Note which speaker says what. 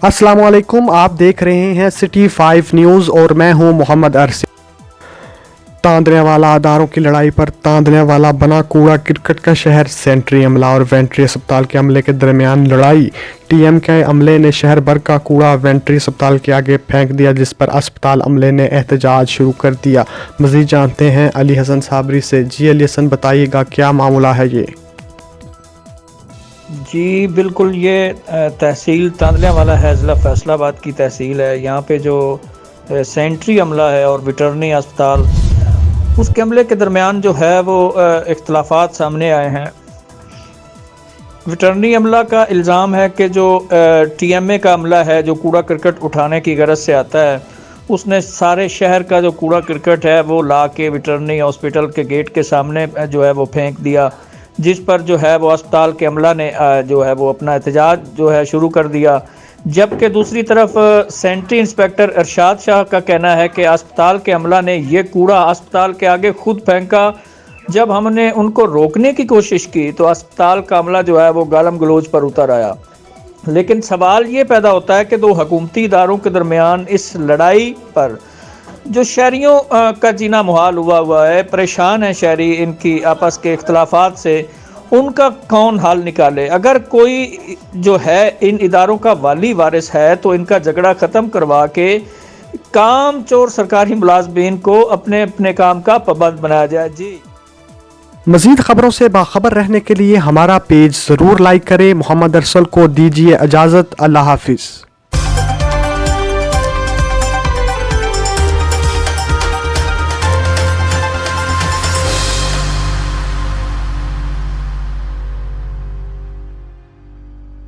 Speaker 1: अस्सलामुअलैकुम, आप देख रहे हैं सिटी 5 न्यूज़ और मैं हूं मोहम्मद अरसी। तांदनेवाला अदारों की लड़ाई पर तांदनेवाला बना कूड़ा क्रिकेट का शहर। सेंट्री अमला और वेंट्री अस्पताल के अमले के दरमियान लड़ाई। टीएमके अमले ने शहर भर का कूड़ा वेंट्री अस्पताल के आगे फेंक दिया, जिस पर अस्पताल अमले ने एहतजाज शुरू कर दिया। मज़ीद जानते हैं अली हसन साबरी से। जी अली हसन, बताइएगा क्या मामला है ये?
Speaker 2: जी बिल्कुल, ये तहसील तांदनेवाला है, ज़िला फैसलाबाद की तहसील है। यहाँ पे जो सेंट्री अमला है और वेटरनरी अस्पताल, उसके अमले के दरमियान जो है वो इख्तलाफात सामने आए हैं। वेटरनरी अमला का इल्ज़ाम है कि जो टीएमए का अमला है, जो कूड़ा करकट उठाने की गरज से आता है, उसने सारे शहर का जो कूड़ा करकट है वो ला के वेटरनरी हॉस्पिटल के गेट के सामने जो है वो फेंक दिया, जिस पर जो है वो अस्पताल के अमला ने जो है वो अपना एहतजाज जो है शुरू कर दिया। जबकि दूसरी तरफ सेंट्री इंस्पेक्टर अरशाद शाह का कहना है कि अस्पताल के अमला ने ये कूड़ा अस्पताल के आगे खुद फेंका। जब हमने उनको रोकने की कोशिश की तो अस्पताल का अमला जो है वो गालम गलोच पर उतर आया। लेकिन सवाल ये पैदा होता है कि दो हुकूमती इदारों के दरमियान इस लड़ाई पर जो शहरियों का जीना मुहाल हुआ है, परेशान है शहरी इनकी आपस के इख्तलाफात से, उनका कौन हल निकाले। अगर कोई जो है इन इदारों का वाली वारिस है तो इनका झगड़ा ख़त्म करवा के काम चोर सरकारी मुलाजमीन को अपने अपने काम का पाबंद बनाया जाए। जी,
Speaker 1: मज़ीद खबरों से बाखबर रहने के लिए हमारा पेज ज़रूर लाइक करें। मोहम्मद अरसल को दीजिए इजाज़त। अल्लाह हाफिज़।